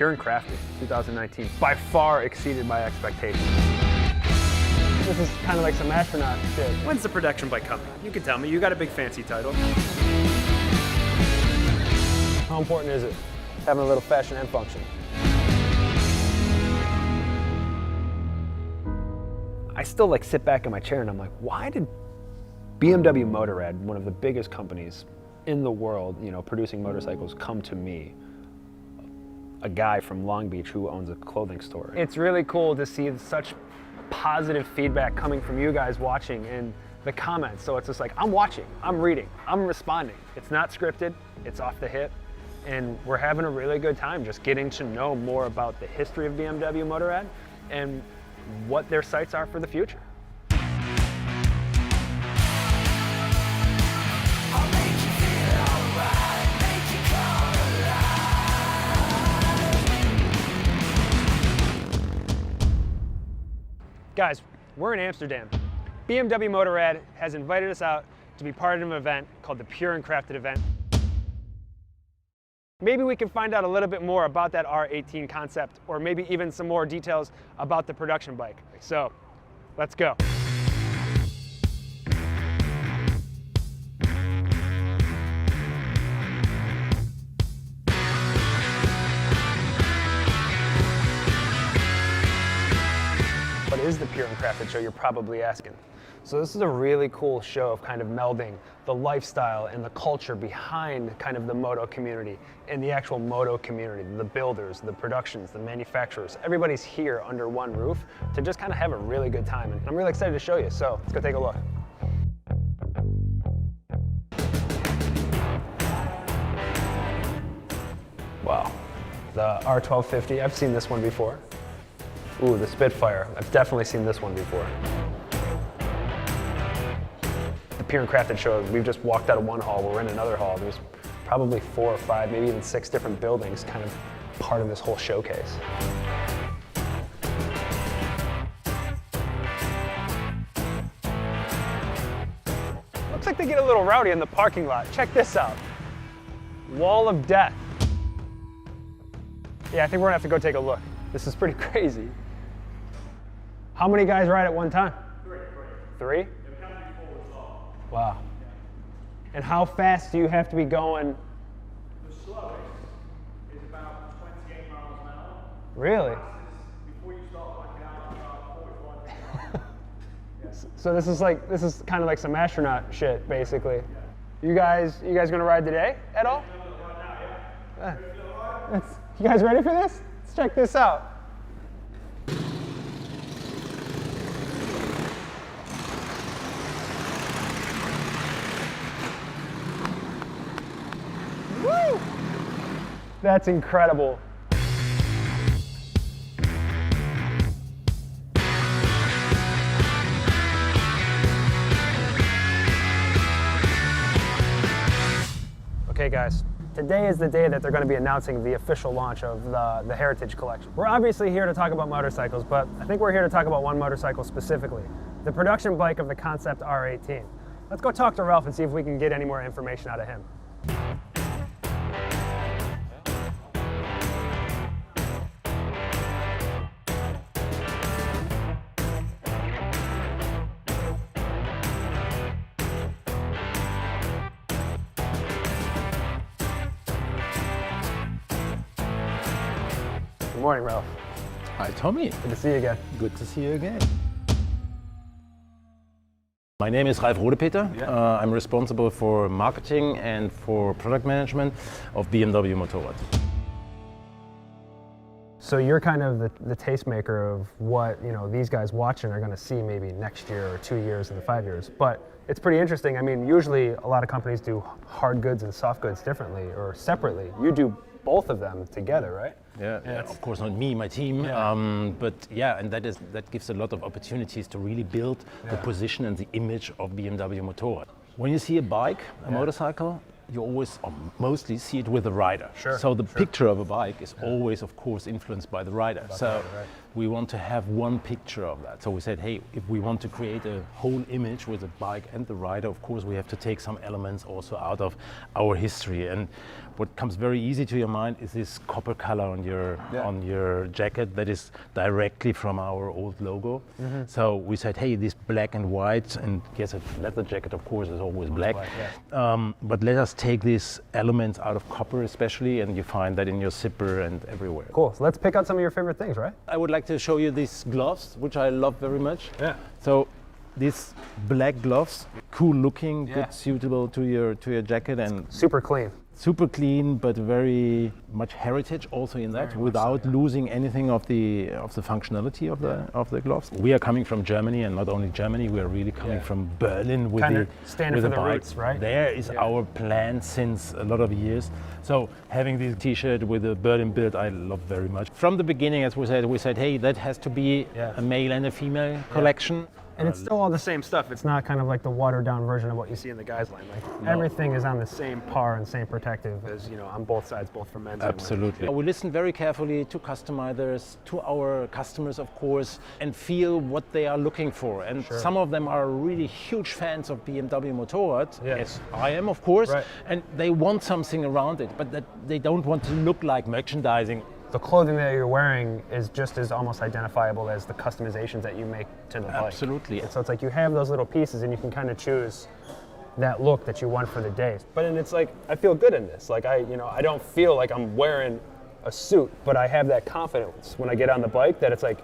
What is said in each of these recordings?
Pure and Crafted 2019. By far exceeded my expectations. This is kind of like some astronaut shit. When's the production bike coming? You can tell me, you got a big fancy title. How important is it? Having a little fashion and function. I still like sit back in my chair and I'm like, why did BMW Motorrad, one of the biggest companies in the world, you know, producing motorcycles, come to me, a guy from Long Beach who owns a clothing store? It's really cool to see such positive feedback coming from you guys watching in the comments. So it's just like, I'm watching, I'm reading, I'm responding. It's not scripted, it's off the hip. And we're having a really good time just getting to know more about the history of BMW Motorrad and what their sights are for the future. Guys, we're in Amsterdam. BMW Motorrad has invited us out to be part of an event called the Pure and Crafted event. Maybe we can find out a little bit more about that R18 concept, or maybe even some more details about the production bike. So, let's go. What is the Pure and Crafted show, you're probably asking? So this is a really cool show of kind of melding the lifestyle and the culture behind kind of the moto community and the actual moto community, the builders, the productions, the manufacturers. Everybody's here under one roof to just kind of have a really good time. And I'm really excited to show you, so let's go take a look. Wow, the R1250, I've seen this one before. Ooh, the Spitfire, I've definitely seen this one before. The Pure and Crafted show, we've just walked out of one hall, we're in another hall. There's probably 4 or 5, maybe even 6 different buildings kind of part of this whole showcase. Looks like they get a little rowdy in the parking lot. Check this out. Wall of Death. Yeah, I think we're gonna have to go take a look. This is pretty crazy. How many guys ride at one time? 3. 3? Wow. And how fast do you have to be going? The slowest is about 28 miles an hour. Really? Before you start working out, about 41. Yeah. So this is kind of like some astronaut shit, basically. Yeah. You guys gonna ride today at all? Right now, yeah. You guys ready for this? Let's check this out. Woo! That's incredible. Okay guys, today is the day that they're going to be announcing the official launch of the Heritage Collection. We're obviously here to talk about motorcycles, but I think we're here to talk about one motorcycle specifically, the production bike of the Concept R18. Let's go talk to Ralph and see if we can get any more information out of him. Good morning, Ralph. Hi, Tommy. Good to see you again. Good to see you again. My name is Ralf Rodepeter. Yeah. I'm responsible for marketing and for product management of BMW Motorrad. So you're kind of the tastemaker of what, you know, these guys watching are going to see maybe next year or 2 years and 5 years. But it's pretty interesting. I mean, usually a lot of companies do hard goods and soft goods differently or separately. You do both of them together, right? Yeah, of course not me, my team, but yeah, and that gives a lot of opportunities to really build the position and the image of BMW Motorrad. When you see a bike, a motorcycle, you always or mostly see it with the rider. Sure. So the picture of a bike is always, of course, influenced by the rider. we want to have one picture of that. So we said, hey, if we want to create a whole image with the bike and the rider, of course we have to take some elements also out of our history. And what comes very easy to your mind is this copper color on your jacket that is directly from our old logo. So we said, hey, this black and white, and yes, a leather jacket of course is always black, but let us take these elements out of copper especially, and you find that in your zipper and everywhere. Cool. So let's pick out some of your favorite things, right? I would like to show you these gloves, which I love very much. Yeah. So these black gloves, cool looking, good, suitable to your jacket, and Super clean. super clean, but very much heritage also in that, without losing anything of the functionality of the gloves. We are coming from Germany, and not only Germany, we are really coming from Berlin with Kind of the standing with for the the bike. roots, right? There is our plan since a lot of years. So having this T-shirt with the Berlin build, I love very much. From the beginning, as we said, hey, that has to be a male and a female collection. And it's still all the same stuff. It's not kind of like the watered down version of what you see in the guys line. Like everything is on the same par and same protective as, on both sides, both for men's and women's. Absolutely. We listen very carefully to customizers, to our customers, of course, and feel what they are looking for. And some of them are really huge fans of BMW Motorrad, as I am, of course, and they want something around it, but that they don't want to look like merchandising. The clothing that you're wearing is just as almost identifiable as the customizations that you make to the bike. Absolutely. And so it's like you have those little pieces and you can kind of choose that look that you want for the day. But and it's like, I feel good in this. Like I don't feel like I'm wearing a suit, but I have that confidence when I get on the bike that it's like,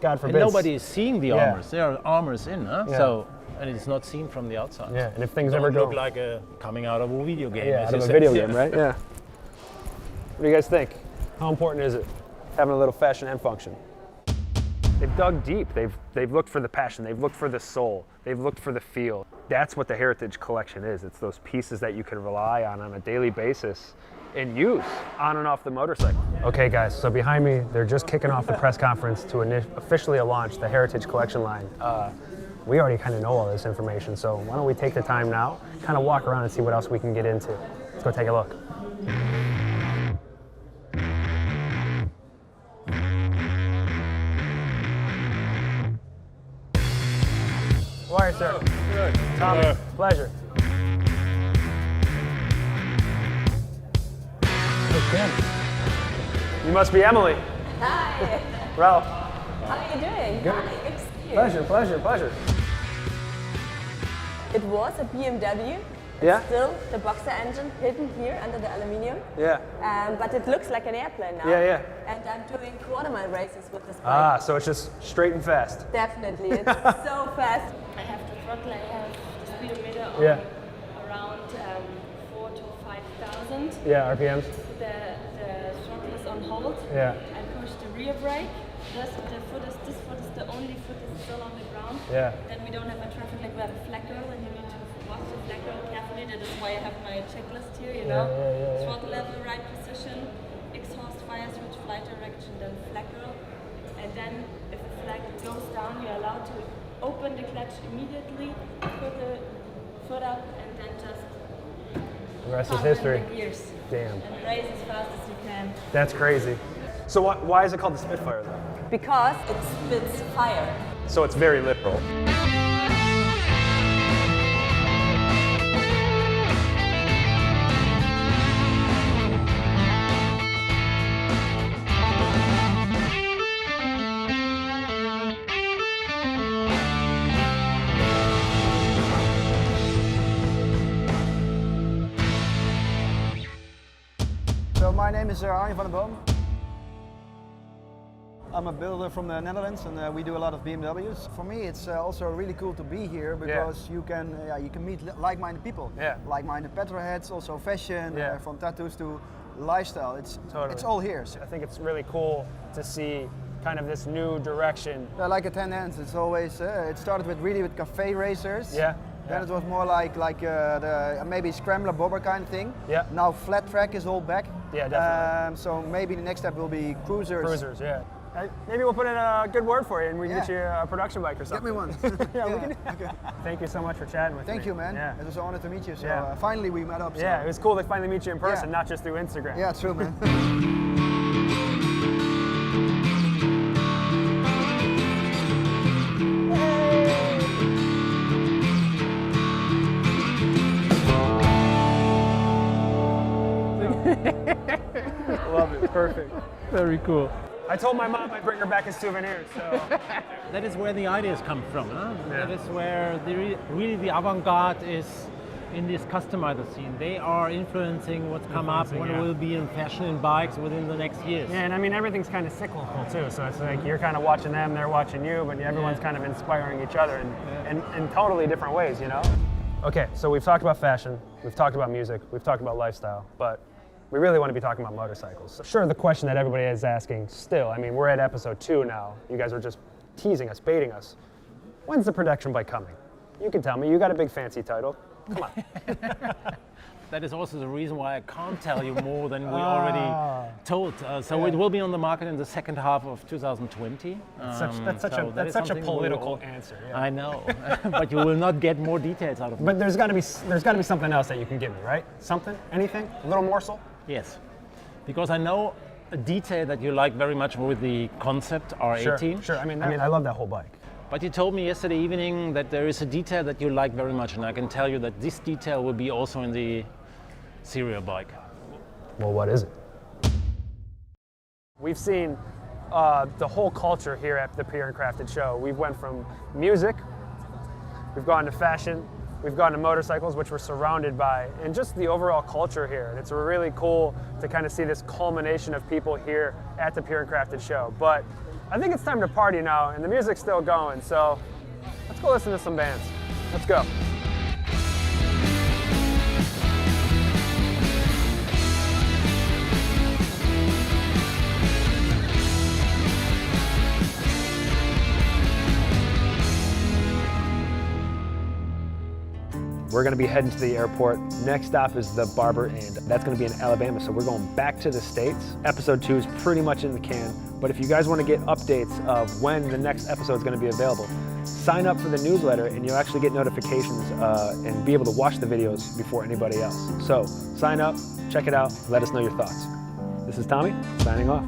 God forbid. And nobody is seeing the armors. There are armors in, huh? Yeah. So, and it's not seen from the outside. Yeah, and if things Don't ever go look like coming out of a video game. Yeah, as out you of a said. video game, right? Yeah. What do you guys think? How important is it having a little fashion and function? They've dug deep. They've looked for the passion. They've looked for the soul. They've looked for the feel. That's what the Heritage Collection is. It's those pieces that you can rely on a daily basis and use on and off the motorcycle. Okay, guys, so behind me, they're just kicking off the press conference to officially launch the Heritage Collection line. We already kind of know all this information, so why don't we take the time now, kind of walk around and see what else we can get into. Let's go take a look. How are you, sir? Good. Tommy, pleasure. Hey, Kim. You must be Emily. Hi. Ralph. How are you doing? Good. Hi, good to see you. Pleasure. It was a BMW. Yeah? It's still the boxer engine hidden here under the aluminium. Yeah. But it looks like an airplane now. Yeah. And I'm doing quarter-mile races with this bike. Ah, so it's just straight and fast. Definitely. It's so fast. I have the throttle, I have the speedometer on around 4,000 to 5,000. Yeah, RPMs. The throttle is on hold. Yeah. I push the rear brake. This foot is the only foot that's still on the ground. Yeah. Then we don't have a traffic light, we have a flag girl, and you need to watch the flag girl carefully. That is why I have my checklist here, you know. Throttle level, right position, exhaust fire switch, flight direction, then flag girl. And then if the flag goes down, you're allowed to open the clutch immediately, put the foot up, and then just The rest is pump in history. the gears. Damn. And race as fast as you can. That's crazy. So why is it called the Spitfire though? Because it spits fire. So it's very literal. So my name is Arjen van der Boom. I'm a builder from the Netherlands, and we do a lot of BMWs. For me, it's also really cool to be here because you can meet like-minded people, like-minded petrolheads, also fashion, from tattoos to lifestyle. It's all here. I think it's really cool to see kind of this new direction. Like a 10 hands, it's always. It started with cafe racers. Yeah. Then it was more like the maybe scrambler bobber kind of thing. Yeah. Now flat track is all back. Yeah, definitely. So maybe the next step will be cruisers. Cruisers, yeah. Maybe we'll put in a good word for you and we can get you a production bike or something. Get me one. We can. Okay. Thank you so much for chatting with me. Thank you, man. Yeah. It was an honor to meet you. So finally we met up. So. Yeah, it was cool to finally meet you in person, not just through Instagram. Yeah, true, man. love it. Perfect. Very cool. I told my mom I'd bring her back a souvenir, so. That is where the ideas come from. Huh? Yeah. That is where really the avant-garde is in this customizer scene. They are influencing what's come up, what will be in fashion and bikes within the next years. Yeah, and I mean, everything's kind of cyclical too, so it's like you're kind of watching them, they're watching you, but everyone's kind of inspiring each other in totally different ways, you know? Okay, so we've talked about fashion, we've talked about music, we've talked about lifestyle, but we really want to be talking about motorcycles. So sure, the question that everybody is asking still, I mean, we're at episode 2 now. You guys are just teasing us, baiting us. When's the production bike coming? You can tell me, you got a big fancy title. Come on. That is also the reason why I can't tell you more than we already told. So it will be on the market in the second half of 2020. That's such a political answer. Yeah. I know, but you will not get more details out of it. But there's got to be something else that you can give me, right? Something? Anything? A little morsel? Yes, because I know a detail that you like very much with the concept R18. Sure. I mean, I love that whole bike. But you told me yesterday evening that there is a detail that you like very much, and I can tell you that this detail will be also in the serial bike. Well, what is it? We've seen the whole culture here at the Pure and Crafted show. We've went from music, we've gone to fashion, we've gone to motorcycles, which we're surrounded by, and just the overall culture here. And it's really cool to kind of see this culmination of people here at the Pure and Crafted show. But I think it's time to party now, and the music's still going, so let's go listen to some bands. Let's go. We're gonna be heading to the airport. Next stop is the Barber Inn. That's gonna be in Alabama, so we're going back to the States. Episode 2 is pretty much in the can, but if you guys wanna get updates of when the next episode is gonna be available, sign up for the newsletter and you'll actually get notifications and be able to watch the videos before anybody else. So sign up, check it out, let us know your thoughts. This is Tommy, signing off.